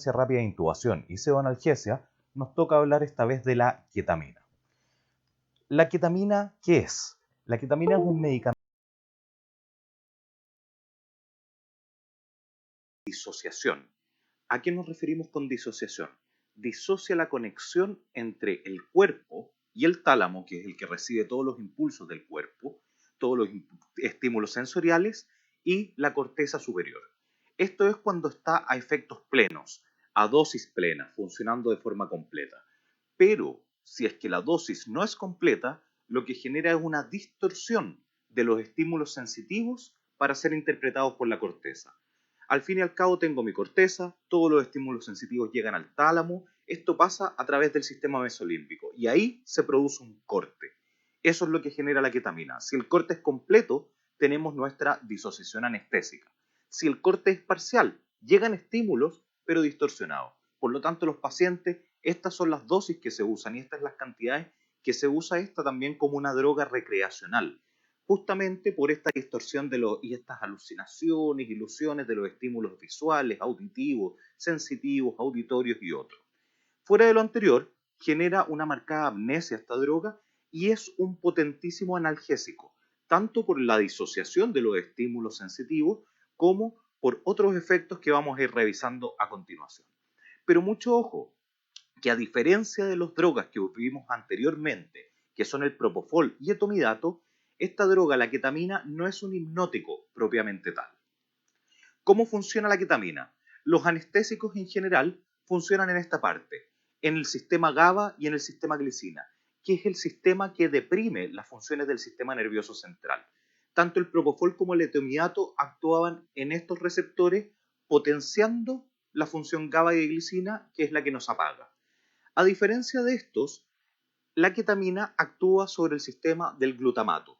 rápida de intubación y pseudoanalgesia, nos toca hablar esta vez de la ketamina. ¿La ketamina qué es? La ketamina es un medicamento de disociación. ¿A qué nos referimos con disociación? Disocia la conexión entre el cuerpo y el tálamo, que es el que recibe todos los impulsos del cuerpo, todos los estímulos sensoriales, y la corteza superior. Esto es cuando está a efectos plenos, a dosis plena, funcionando de forma completa. Pero si es que la dosis no es completa, lo que genera es una distorsión de los estímulos sensitivos para ser interpretados por la corteza. Al fin y al cabo tengo mi corteza, todos los estímulos sensitivos llegan al tálamo, esto pasa a través del sistema mesolímbico y ahí se produce un corte. Eso es lo que genera la ketamina. Si el corte es completo, tenemos nuestra disociación anestésica. Si el corte es parcial, llegan estímulos pero distorsionados. Por lo tanto, los pacientes, estas son las dosis que se usan y estas son las cantidades que se usa esta también como una droga recreacional, justamente por esta distorsión y estas alucinaciones, ilusiones de los estímulos visuales, auditivos, sensitivos, auditorios y otros. Fuera de lo anterior, genera una marcada amnesia esta droga y es un potentísimo analgésico, tanto por la disociación de los estímulos sensitivos como por otros efectos que vamos a ir revisando a continuación. Pero mucho ojo, que a diferencia de las drogas que vimos anteriormente, que son el propofol y etomidato, esta droga, la ketamina, no es un hipnótico propiamente tal. ¿Cómo funciona la ketamina? Los anestésicos en general funcionan en esta parte, en el sistema GABA y en el sistema glicina, que es el sistema que deprime las funciones del sistema nervioso central. Tanto el propofol como el etomidato actuaban en estos receptores potenciando la función GABA y de glicina, que es la que nos apaga. A diferencia de estos, la ketamina actúa sobre el sistema del glutamato,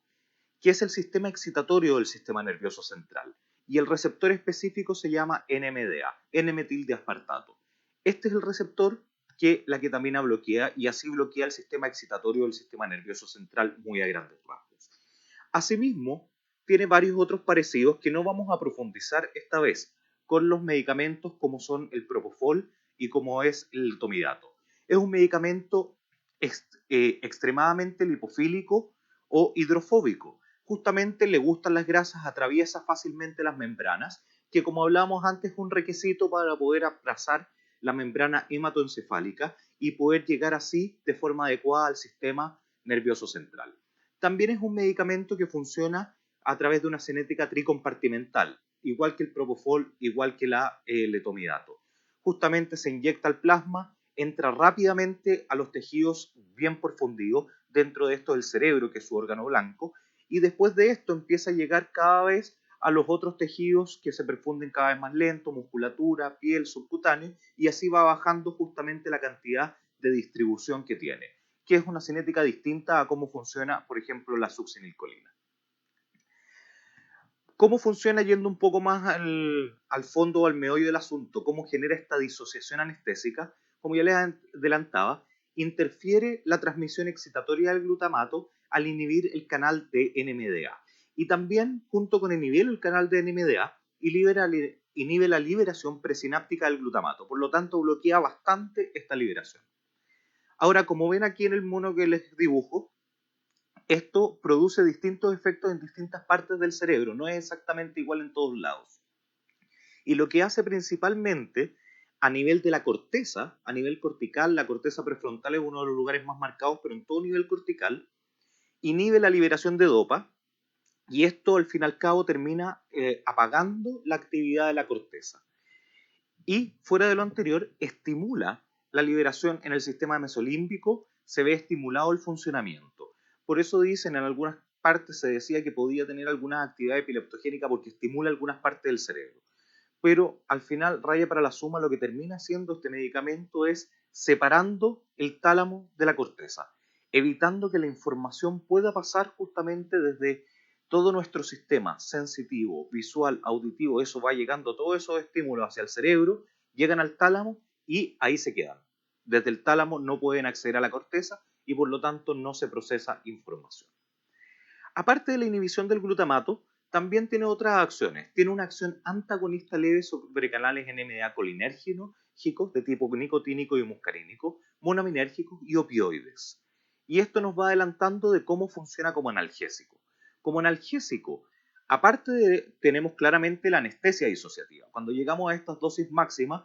que es el sistema excitatorio del sistema nervioso central, y el receptor específico se llama NMDA, N-metildeaspartato. Este es el receptor que la ketamina bloquea y así bloquea el sistema excitatorio del sistema nervioso central muy a grandes rasgos. Asimismo, tiene varios otros parecidos que no vamos a profundizar esta vez con los medicamentos como son el propofol y como es el etomidato. Es un medicamento extremadamente lipofílico o hidrofóbico. Justamente le gustan las grasas, atraviesa fácilmente las membranas, que como hablábamos antes es un requisito para poder abrazar la membrana hematoencefálica y poder llegar así de forma adecuada al sistema nervioso central. También es un medicamento que funciona a través de una cinética tricompartimental, igual que el propofol, igual que el etomidato. Justamente se inyecta al plasma, entra rápidamente a los tejidos bien profundidos, dentro de esto del cerebro, que es su órgano blanco, y después de esto empieza a llegar cada vez a los otros tejidos que se perfunden cada vez más lento, musculatura, piel, subcutáneo, y así va bajando justamente la cantidad de distribución que tiene, que es una cinética distinta a cómo funciona, por ejemplo, la succinilcolina. ¿Cómo funciona yendo un poco más al fondo o al meollo del asunto? ¿Cómo genera esta disociación anestésica? Como ya les adelantaba, interfiere la transmisión excitatoria del glutamato al inhibir el canal de NMDA. Y también, junto con inhibir el canal de NMDA, inhibe la liberación presináptica del glutamato. Por lo tanto, bloquea bastante esta liberación. Ahora, como ven aquí en el mono que les dibujo, esto produce distintos efectos en distintas partes del cerebro, no es exactamente igual en todos lados. Y lo que hace principalmente a nivel de la corteza, a nivel cortical, la corteza prefrontal es uno de los lugares más marcados, pero en todo nivel cortical, inhibe la liberación de dopa, y esto al fin y al cabo termina apagando la actividad de la corteza. Y fuera de lo anterior, estimula la liberación en el sistema mesolímbico, se ve estimulado el funcionamiento. Por eso dicen, en algunas partes se decía que podía tener alguna actividad epileptogénica porque estimula algunas partes del cerebro. Pero al final, raya para la suma, lo que termina haciendo este medicamento es separando el tálamo de la corteza, evitando que la información pueda pasar justamente desde todo nuestro sistema sensitivo, visual, auditivo, eso va llegando, todos esos estímulos hacia el cerebro, llegan al tálamo y ahí se quedan. Desde el tálamo no pueden acceder a la corteza y por lo tanto no se procesa información. Aparte de la inhibición del glutamato, también tiene otras acciones. Tiene una acción antagonista leve sobre canales NMDA colinérgeno, monoaminérgicos de tipo nicotínico y muscarínico, monoaminérgicos y opioides. Y esto nos va adelantando de cómo funciona como analgésico. Como analgésico, aparte tenemos claramente la anestesia disociativa. Cuando llegamos a estas dosis máximas,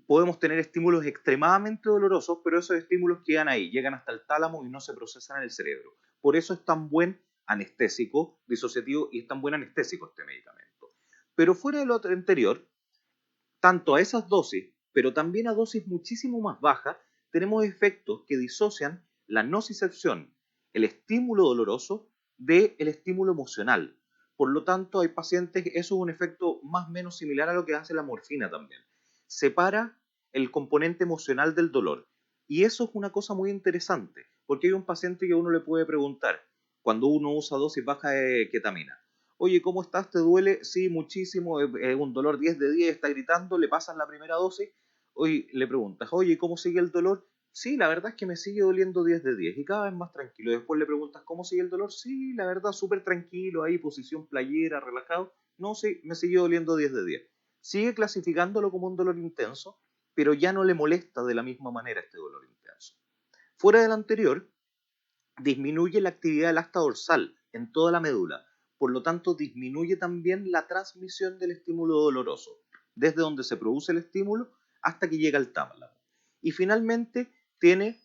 podemos tener estímulos extremadamente dolorosos, pero esos estímulos quedan ahí, llegan hasta el tálamo y no se procesan en el cerebro. Por eso es tan buen anestésico disociativo y es tan buen anestésico este medicamento. Pero fuera de lo anterior, tanto a esas dosis, pero también a dosis muchísimo más bajas, tenemos efectos que disocian la nocicepción, el estímulo doloroso, del estímulo emocional. Por lo tanto, hay pacientes, eso es un efecto más o menos similar a lo que hace la morfina también. Separa el componente emocional del dolor. Y eso es una cosa muy interesante, porque hay un paciente que uno le puede preguntar, cuando uno usa dosis baja de ketamina, oye, ¿cómo estás? ¿Te duele? Sí, muchísimo, es un dolor 10 de 10, está gritando, le pasan la primera dosis, oye, le preguntas, oye, ¿cómo sigue el dolor? Sí, la verdad es que me sigue doliendo 10 de 10 y cada vez más tranquilo. Después le preguntas, ¿cómo sigue el dolor? Sí, la verdad, súper tranquilo, ahí, posición playera, relajado. No, sí, me sigue doliendo 10 de 10. Sigue clasificándolo como un dolor intenso, pero ya no le molesta de la misma manera este dolor intenso. Fuera del anterior, disminuye la actividad del asta dorsal en toda la médula, por lo tanto disminuye también la transmisión del estímulo doloroso, desde donde se produce el estímulo hasta que llega al tálamo. Y finalmente tiene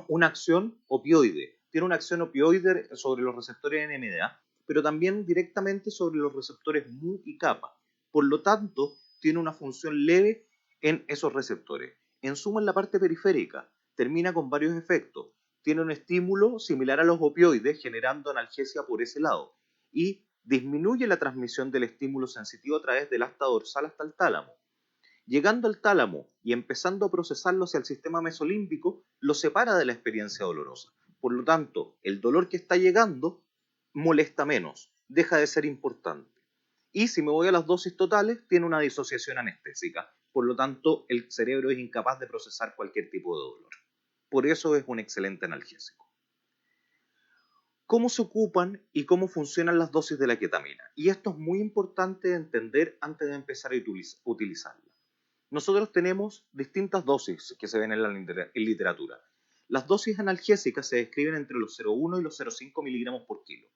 una acción opioide, tiene una acción opioide sobre los receptores NMDA, pero también directamente sobre los receptores mu y kappa. Por lo tanto, tiene una función leve en esos receptores. En suma, en la parte periférica, termina con varios efectos. Tiene un estímulo similar a los opioides, generando analgesia por ese lado, y disminuye la transmisión del estímulo sensitivo a través del asta dorsal hasta el tálamo. Llegando al tálamo y empezando a procesarlo hacia el sistema mesolímbico, lo separa de la experiencia dolorosa. Por lo tanto, el dolor que está llegando molesta menos, deja de ser importante. Y si me voy a las dosis totales, tiene una disociación anestésica. Por lo tanto, el cerebro es incapaz de procesar cualquier tipo de dolor. Por eso es un excelente analgésico. ¿Cómo se ocupan y cómo funcionan las dosis de la ketamina? Y esto es muy importante de entender antes de empezar a utilizarla. Nosotros tenemos distintas dosis que se ven en la literatura. Las dosis analgésicas se describen entre los 0,1 y los 0,5 miligramos por kilo.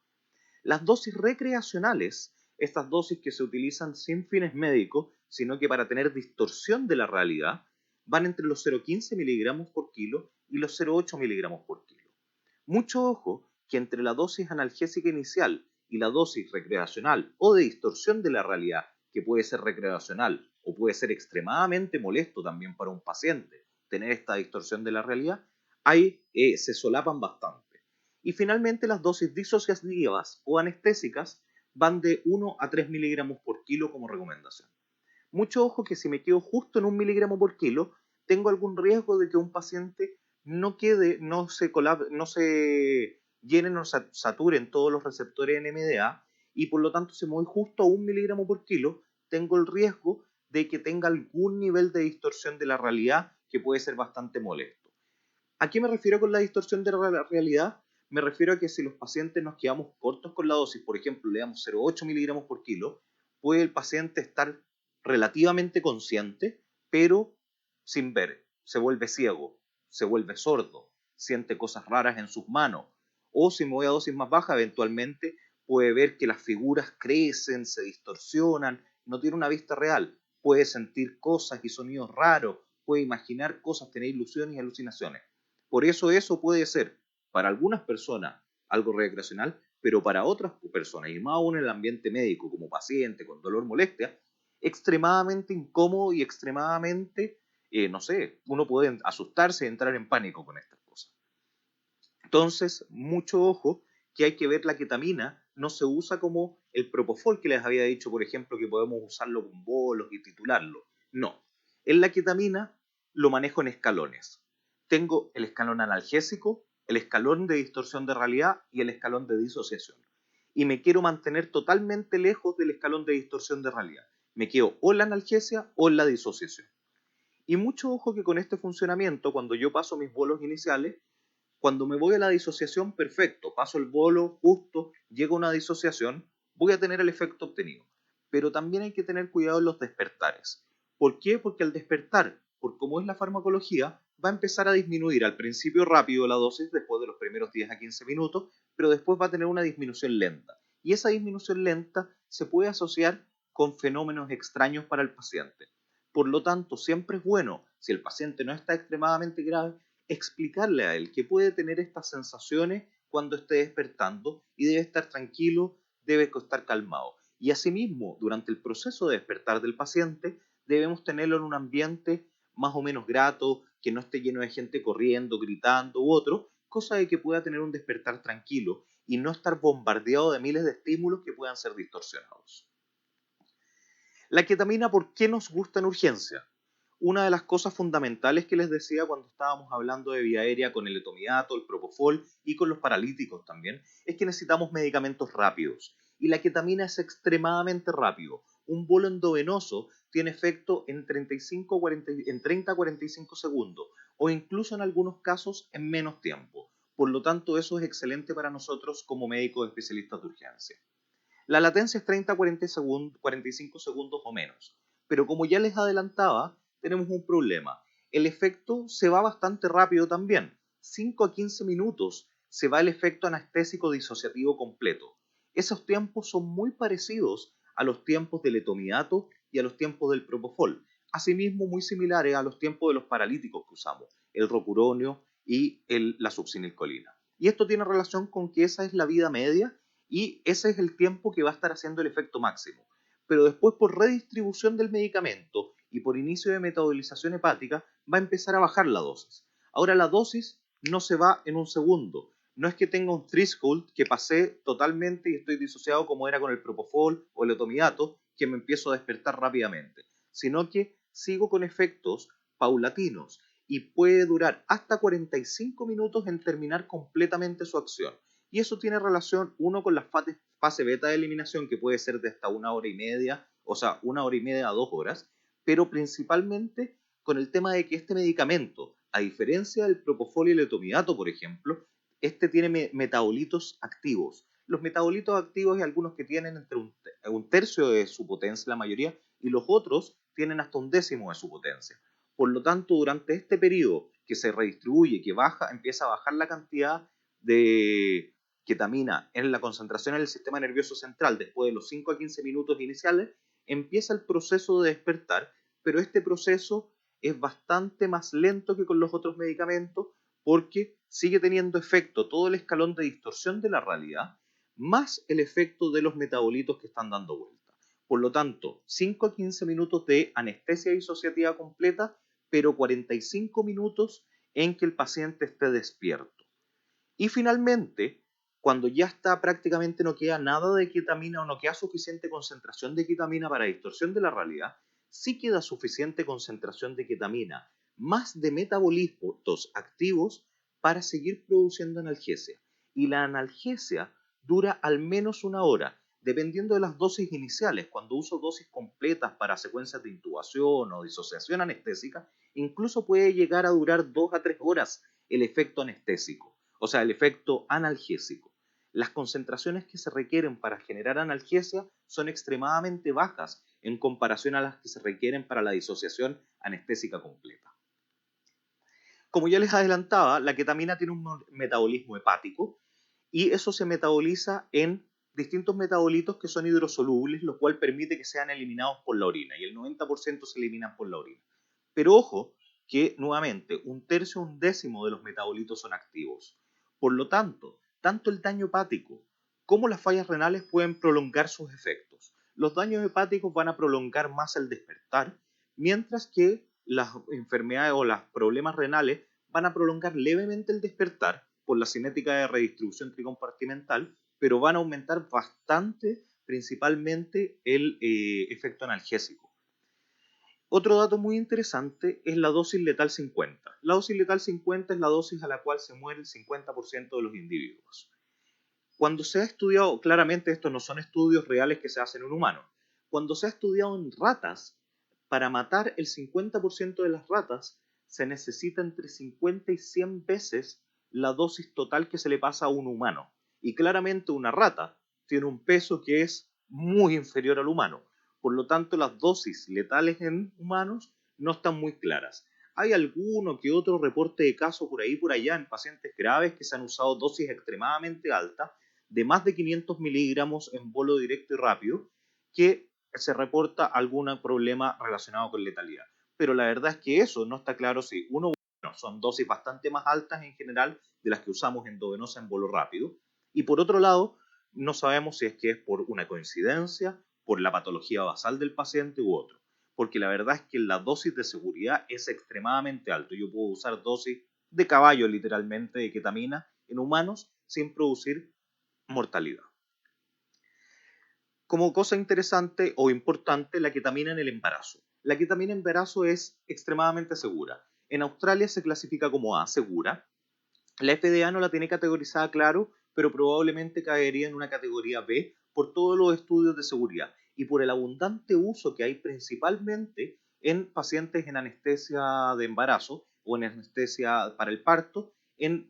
Las dosis recreacionales, estas dosis que se utilizan sin fines médicos, sino que para tener distorsión de la realidad, van entre los 0,15 miligramos por kilo y los 0,8 miligramos por kilo. Mucho ojo que entre la dosis analgésica inicial y la dosis recreacional o de distorsión de la realidad, que puede ser recreacional o puede ser extremadamente molesto también para un paciente tener esta distorsión de la realidad, ahí se solapan bastante. Y finalmente las dosis disociativas o anestésicas van de 1 a 3 miligramos por kilo como recomendación. Mucho ojo que si me quedo justo en 1 miligramo por kilo, tengo algún riesgo de que un paciente no se llenen o saturen todos los receptores NMDA y por lo tanto si me voy justo a 1 miligramo por kilo, tengo el riesgo de que tenga algún nivel de distorsión de la realidad que puede ser bastante molesto. ¿A qué me refiero con la distorsión de la realidad? Me refiero a que si los pacientes nos quedamos cortos con la dosis, por ejemplo, le damos 0,8 miligramos por kilo, puede el paciente estar relativamente consciente, pero sin ver. Se vuelve ciego, se vuelve sordo, siente cosas raras en sus manos. O si me voy a dosis más baja, eventualmente puede ver que las figuras crecen, se distorsionan, no tiene una vista real. Puede sentir cosas y sonidos raros, puede imaginar cosas, tener ilusiones y alucinaciones. Por eso puede ser para algunas personas algo recreacional, pero para otras personas, y más aún en el ambiente médico, como paciente con dolor, molestia, extremadamente incómodo y extremadamente, no sé, uno puede asustarse y entrar en pánico con estas cosas. Entonces, mucho ojo que hay que ver la ketamina, no se usa como el propofol que les había dicho, por ejemplo, que podemos usarlo con bolos y titularlo. No, en la ketamina lo manejo en escalones. Tengo el escalón analgésico, el escalón de distorsión de realidad y el escalón de disociación. Y me quiero mantener totalmente lejos del escalón de distorsión de realidad. Me quedo o en la analgesia o en la disociación. Y mucho ojo que con este funcionamiento, cuando yo paso mis bolos iniciales, cuando me voy a la disociación, perfecto, paso el bolo justo, llego a una disociación, voy a tener el efecto obtenido. Pero también hay que tener cuidado en los despertares. ¿Por qué? Porque al despertar por cómo es la farmacología, va a empezar a disminuir al principio rápido la dosis después de los primeros 10 a 15 minutos, pero después va a tener una disminución lenta. Y esa disminución lenta se puede asociar con fenómenos extraños para el paciente. Por lo tanto, siempre es bueno, si el paciente no está extremadamente grave, explicarle a él que puede tener estas sensaciones cuando esté despertando y debe estar tranquilo, debe estar calmado. Y asimismo, durante el proceso de despertar del paciente, debemos tenerlo en un ambiente más o menos grato, que no esté lleno de gente corriendo, gritando u otro, cosa de que pueda tener un despertar tranquilo y no estar bombardeado de miles de estímulos que puedan ser distorsionados. La ketamina, ¿por qué nos gusta en urgencia? Una de las cosas fundamentales que les decía cuando estábamos hablando de vía aérea con el etomidato, el propofol y con los paralíticos también, es que necesitamos medicamentos rápidos. Y la ketamina es extremadamente rápido. Un bolo endovenoso tiene efecto en 30 a 45 segundos o incluso en algunos casos en menos tiempo. Por lo tanto, eso es excelente para nosotros como médicos especialistas de urgencia. La latencia es 30 a 45 segundos o menos. Pero como ya les adelantaba, tenemos un problema. El efecto se va bastante rápido también. 5 a 15 minutos se va el efecto anestésico disociativo completo. Esos tiempos son muy parecidos a los tiempos del etomidato y a los tiempos del propofol. Asimismo, muy similares a los tiempos de los paralíticos que usamos, el rocuronio y la succinilcolina. Y esto tiene relación con que esa es la vida media y ese es el tiempo que va a estar haciendo el efecto máximo. Pero después, por redistribución del medicamento y por inicio de metabolización hepática, va a empezar a bajar la dosis. Ahora la dosis no se va en un segundo. No es que tenga un threshold que pasé totalmente y estoy disociado como era con el propofol o el etomidato, que me empiezo a despertar rápidamente, sino que sigo con efectos paulatinos y puede durar hasta 45 minutos en terminar completamente su acción. Y eso tiene relación, uno, con la fase beta de eliminación, que puede ser de hasta 1 hora y media, o sea, 1 hora y media a 2 horas, pero principalmente con el tema de que este medicamento, a diferencia del propofol y el etomidato, por ejemplo, este tiene metabolitos activos. Los metabolitos activos hay algunos que tienen entre un tercio de su potencia, la mayoría, y los otros tienen hasta un décimo de su potencia. Por lo tanto, durante este periodo que se redistribuye, que baja, empieza a bajar la cantidad de ketamina en la concentración en el sistema nervioso central después de los 5 a 15 minutos iniciales, empieza el proceso de despertar, pero este proceso es bastante más lento que con los otros medicamentos porque sigue teniendo efecto todo el escalón de distorsión de la realidad, más el efecto de los metabolitos que están dando vuelta. Por lo tanto, 5 a 15 minutos de anestesia disociativa completa, pero 45 minutos en que el paciente esté despierto. Y finalmente, cuando ya está prácticamente no queda nada de ketamina o no queda suficiente concentración de ketamina para distorsión de la realidad, sí queda suficiente concentración de ketamina más de metabolitos activos para seguir produciendo analgesia. Y la analgesia dura al menos 1 hora, dependiendo de las dosis iniciales. Cuando uso dosis completas para secuencias de intubación o disociación anestésica, incluso puede llegar a durar 2 a 3 horas el efecto anestésico, o sea, el efecto analgésico. Las concentraciones que se requieren para generar analgesia son extremadamente bajas en comparación a las que se requieren para la disociación anestésica completa. Como ya les adelantaba, la ketamina tiene un metabolismo hepático y eso se metaboliza en distintos metabolitos que son hidrosolubles, lo cual permite que sean eliminados por la orina y el 90% se eliminan por la orina. Pero ojo que nuevamente un tercio o un décimo de los metabolitos son activos. Por lo tanto, tanto el daño hepático como las fallas renales pueden prolongar sus efectos. Los daños hepáticos van a prolongar más el despertar, mientras que las enfermedades o los problemas renales van a prolongar levemente el despertar por la cinética de redistribución tricompartimental, pero van a aumentar bastante principalmente el efecto analgésico. Otro dato muy interesante es la dosis letal 50. La dosis letal 50 es la dosis a la cual se muere el 50% de los individuos. Cuando se ha estudiado, claramente estos no son estudios reales que se hacen en humanos, cuando se ha estudiado en ratas, para matar el 50% de las ratas se necesita entre 50 y 100 veces la dosis total que se le pasa a un humano. Y claramente una rata tiene un peso que es muy inferior al humano. Por lo tanto, las dosis letales en humanos no están muy claras. Hay alguno que otro reporte de casos por ahí por allá en pacientes graves que se han usado dosis extremadamente altas de más de 500 miligramos en bolo directo y rápido, que se reporta algún problema relacionado con letalidad. Pero la verdad es que eso no está claro si uno, bueno, son dosis bastante más altas en general de las que usamos endovenosa en bolo rápido, y por otro lado, no sabemos si es que es por una coincidencia, por la patología basal del paciente u otro. Porque la verdad es que la dosis de seguridad es extremadamente alta. Yo puedo usar dosis de caballo, literalmente, de ketamina en humanos sin producir mortalidad. Como cosa interesante o importante, la ketamina en el embarazo. La ketamina en embarazo es extremadamente segura. En Australia se clasifica como A, segura. La FDA no la tiene categorizada, claro, pero probablemente caería en una categoría B por todos los estudios de seguridad y por el abundante uso que hay principalmente en pacientes en anestesia de embarazo o en anestesia para el parto.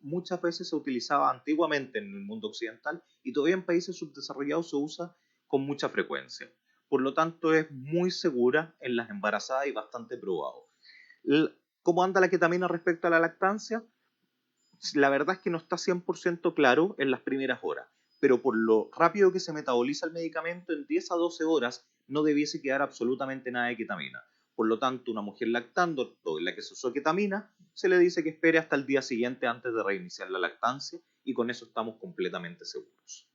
Muchas veces se utilizaba antiguamente en el mundo occidental y todavía en países subdesarrollados se usa con mucha frecuencia. Por lo tanto, es muy segura en las embarazadas y bastante probado. ¿Cómo anda la ketamina respecto a la lactancia? La verdad es que no está 100% claro en las primeras horas, pero por lo rápido que se metaboliza el medicamento, en 10 a 12 horas no debiese quedar absolutamente nada de ketamina. Por lo tanto, una mujer lactando en la que se usó ketamina, se le dice que espere hasta el día siguiente antes de reiniciar la lactancia y con eso estamos completamente seguros.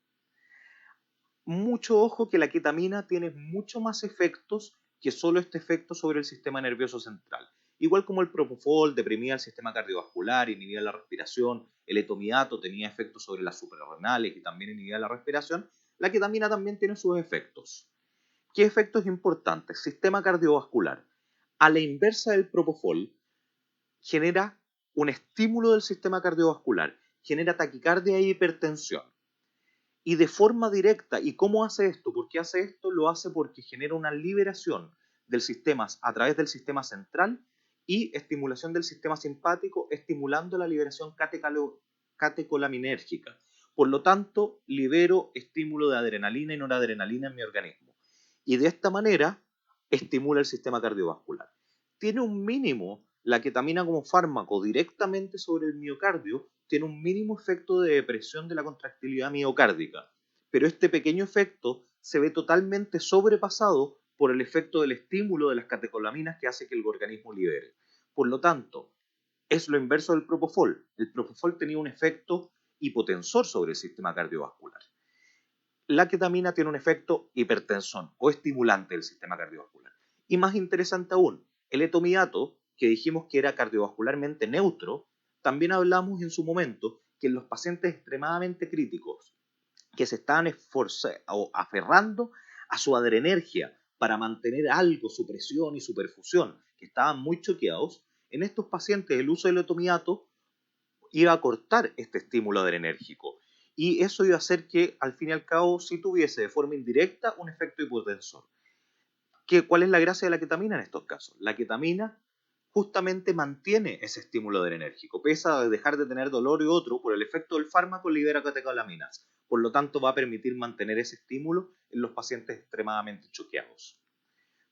Mucho ojo que la ketamina tiene mucho más efectos que solo este efecto sobre el sistema nervioso central. Igual como el propofol deprimía el sistema cardiovascular, inhibía la respiración, el etomidato tenía efectos sobre las suprarrenales y también inhibía la respiración, la ketamina también tiene sus efectos. ¿Qué efectos importantes? Sistema cardiovascular. A la inversa del propofol, genera un estímulo del sistema cardiovascular, genera taquicardia e hipertensión. Y de forma directa. ¿Y cómo hace esto? ¿Por qué hace esto? Lo hace porque genera una liberación del sistema a través del sistema central y estimulación del sistema simpático, estimulando la liberación catecolaminérgica. Por lo tanto, libero estímulo de adrenalina y noradrenalina en mi organismo. Y de esta manera, estimula el sistema cardiovascular. Tiene un mínimo, la ketamina como fármaco directamente sobre el miocardio, tiene un mínimo efecto de depresión de la contractilidad miocárdica, pero este pequeño efecto se ve totalmente sobrepasado por el efecto del estímulo de las catecolaminas que hace que el organismo libere. Por lo tanto, es lo inverso del propofol. El propofol tenía un efecto hipotensor sobre el sistema cardiovascular. La ketamina tiene un efecto hipertensor o estimulante del sistema cardiovascular. Y más interesante aún, el etomidato, que dijimos que era cardiovascularmente neutro, también hablamos en su momento que en los pacientes extremadamente críticos que se estaban aferrando a su adrenergia para mantener algo, su presión y su perfusión, que estaban muy choqueados, en estos pacientes el uso del etomidato iba a cortar este estímulo adrenérgico. Y eso iba a hacer que, al fin y al cabo, sí tuviese de forma indirecta un efecto hipotensor. ¿Cuál es la gracia de la ketamina en estos casos? La ketamina justamente mantiene ese estímulo adrenérgico. Pese a dejar de tener dolor y otro, por el efecto del fármaco libera catecolaminas. Por lo tanto, va a permitir mantener ese estímulo en los pacientes extremadamente choqueados.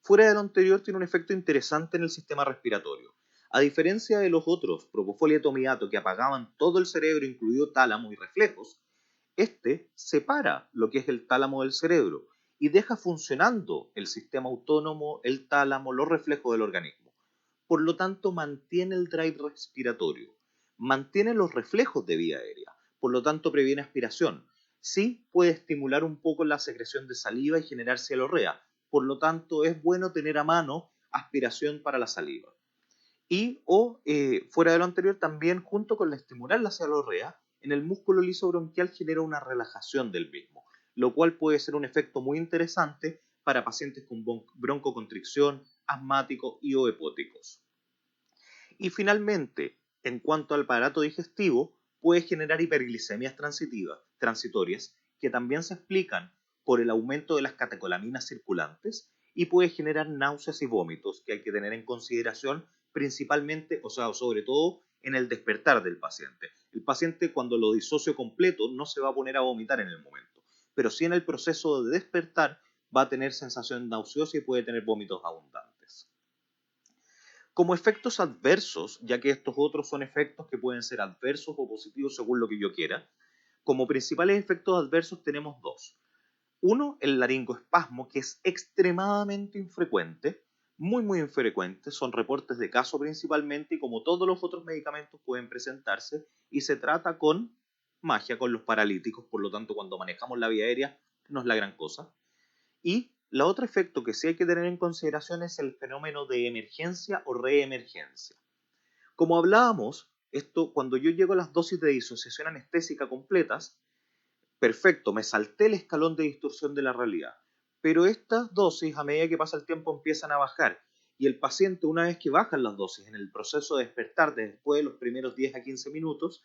Fuera de lo anterior, tiene un efecto interesante en el sistema respiratorio. A diferencia de los otros, propofol y etomidato, que apagaban todo el cerebro, incluido tálamo y reflejos, este separa lo que es el tálamo del cerebro y deja funcionando el sistema autónomo, el tálamo, los reflejos del organismo. Por lo tanto, mantiene el drive respiratorio, mantiene los reflejos de vía aérea, por lo tanto previene aspiración. Sí puede estimular un poco la secreción de saliva y generar cialorrea, por lo tanto es bueno tener a mano aspiración para la saliva. Fuera de lo anterior, también junto con la estimular la cialorrea, en el músculo liso bronquial genera una relajación del mismo, lo cual puede ser un efecto muy interesante para pacientes con broncoconstricción, asmáticos y o hepóticos. Y finalmente, en cuanto al aparato digestivo, puede generar hiperglicemias transitorias que también se explican por el aumento de las catecolaminas circulantes y puede generar náuseas y vómitos que hay que tener en consideración principalmente, o sea, sobre todo en el despertar del paciente. El paciente cuando lo disocio completo no se va a poner a vomitar en el momento, pero sí en el proceso de despertar va a tener sensación nauseosa y puede tener vómitos abundantes. Como efectos adversos, ya que estos otros son efectos que pueden ser adversos o positivos según lo que yo quiera, como principales efectos adversos tenemos dos. Uno, el laringoespasmo, que es extremadamente infrecuente, muy infrecuente, son reportes de caso principalmente, y como todos los otros medicamentos pueden presentarse, y se trata con magia, con los paralíticos, por lo tanto cuando manejamos la vía aérea no es la gran cosa. Y el otro efecto que sí hay que tener en consideración es el fenómeno de emergencia o reemergencia. Como hablábamos, esto cuando yo llego a las dosis de disociación anestésica completas, perfecto, me salté el escalón de distorsión de la realidad. Pero estas dosis, a medida que pasa el tiempo, empiezan a bajar. Y el paciente, una vez que bajan las dosis en el proceso de despertar, después de los primeros 10 a 15 minutos,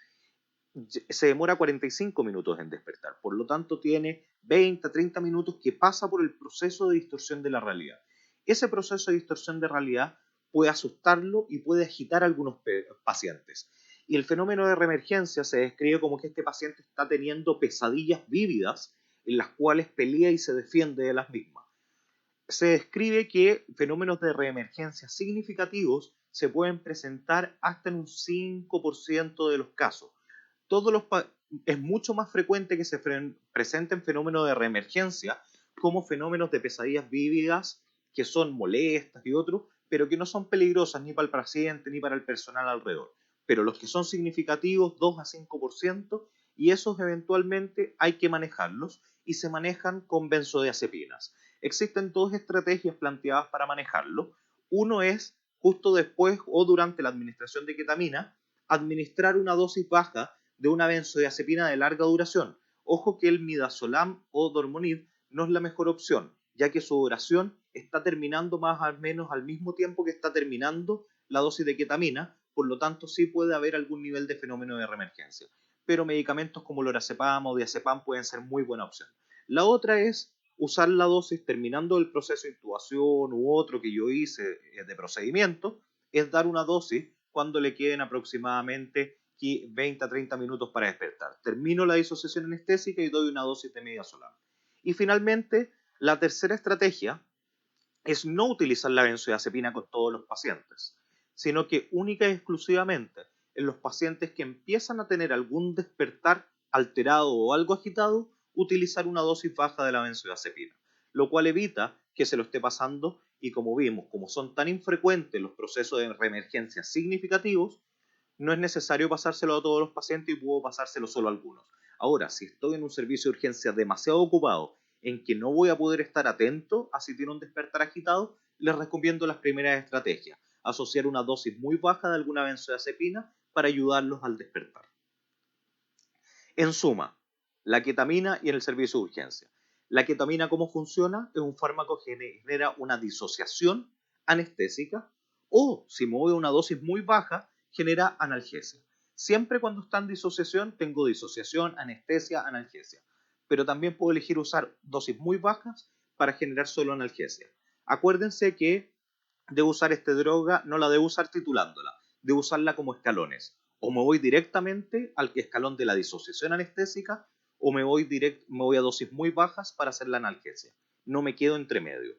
se demora 45 minutos en despertar. Por lo tanto, tiene 20 a 30 minutos que pasa por el proceso de distorsión de la realidad. Ese proceso de distorsión de realidad puede asustarlo y puede agitar a algunos pacientes. Y el fenómeno de reemergencia se describe como que este paciente está teniendo pesadillas vívidas en las cuales pelea y se defiende de las mismas. Se describe que fenómenos de reemergencia significativos se pueden presentar hasta en un 5% de los casos. Es mucho más frecuente que se presenten fenómenos de reemergencia como fenómenos de pesadillas vívidas que son molestas y otros, pero que no son peligrosas ni para el paciente ni para el personal alrededor. Pero los que son significativos, 2 a 5%, y esos eventualmente hay que manejarlos y se manejan con benzodiazepinas. Existen dos estrategias planteadas para manejarlo. Uno es justo después o durante la administración de ketamina, administrar una dosis baja de una benzodiazepina de larga duración. Ojo que el midazolam o dormonid no es la mejor opción, ya que su duración está terminando más o menos al mismo tiempo que está terminando la dosis de ketamina, por lo tanto sí puede haber algún nivel de fenómeno de reemergencia. Pero medicamentos como lorazepam o diazepam pueden ser muy buena opción. La otra es usar la dosis terminando el proceso de intubación u otro que yo hice de procedimiento, es dar una dosis cuando le queden aproximadamente 20 a 30 minutos para despertar. Termino la disociación anestésica y doy una dosis de midazolam. Y finalmente, la tercera estrategia es no utilizar la benzodiazepina con todos los pacientes, sino que única y exclusivamente en los pacientes que empiezan a tener algún despertar alterado o algo agitado, utilizar una dosis baja de la benzodiazepina, lo cual evita que se lo esté pasando, y como vimos, como son tan infrecuentes los procesos de reemergencia significativos, no es necesario pasárselo a todos los pacientes y puedo pasárselo solo a algunos. Ahora, si estoy en un servicio de urgencia demasiado ocupado en que no voy a poder estar atento a si tiene un despertar agitado, les recomiendo las primeras estrategias. Asociar una dosis muy baja de alguna benzodiazepina para ayudarlos al despertar. En suma, la ketamina y en el servicio de urgencia. La ketamina, ¿cómo funciona? Es un fármaco que genera una disociación anestésica, o si me voy a una dosis muy baja, genera analgesia. Siempre cuando está en disociación, tengo disociación, anestesia, analgesia. Pero también puedo elegir usar dosis muy bajas para generar solo analgesia. Acuérdense que debo usar esta droga, no la debo usar titulándola, debo usarla como escalones. O me voy directamente al escalón de la disociación anestésica, o me voy a dosis muy bajas para hacer la analgesia. No me quedo entre medio.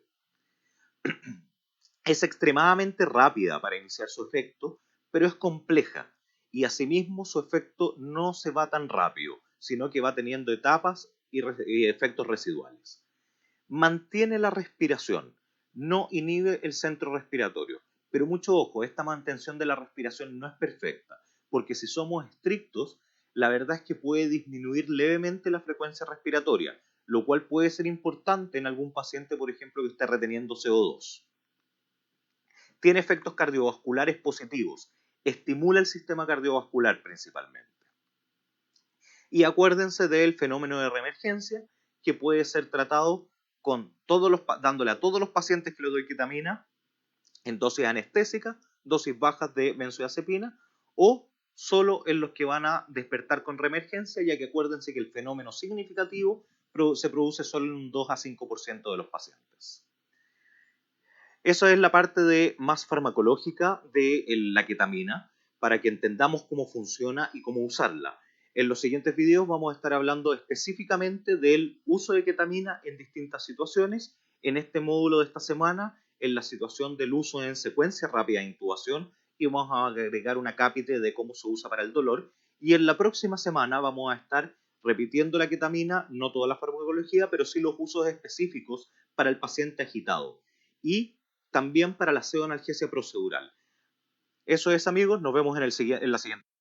Es extremadamente rápida para iniciar su efecto, pero es compleja, y asimismo su efecto no se va tan rápido, sino que va teniendo etapas y efectos residuales. Mantiene la respiración, no inhibe el centro respiratorio. Pero mucho ojo, esta mantención de la respiración no es perfecta, porque si somos estrictos, la verdad es que puede disminuir levemente la frecuencia respiratoria, lo cual puede ser importante en algún paciente, por ejemplo, que esté reteniendo CO2. Tiene efectos cardiovasculares positivos, estimula el sistema cardiovascular principalmente. Y acuérdense del fenómeno de reemergencia, que puede ser tratado dándole a todos los pacientes que le doy ketamina en dosis anestésicas, dosis bajas de benzodiazepina, o solo en los que van a despertar con reemergencia, ya que acuérdense que el fenómeno significativo se produce solo en un 2 a 5% de los pacientes. Esa es la parte más farmacológica de la ketamina, para que entendamos cómo funciona y cómo usarla. En los siguientes videos vamos a estar hablando específicamente del uso de ketamina en distintas situaciones. En este módulo de esta semana en la situación del uso en secuencia rápida de intubación y vamos a agregar una cápite de cómo se usa para el dolor. Y en la próxima semana vamos a estar repitiendo la ketamina, no toda la farmacología, pero sí los usos específicos para el paciente agitado y también para la pseudoanalgesia procedural. Eso es, amigos, nos vemos en la siguiente.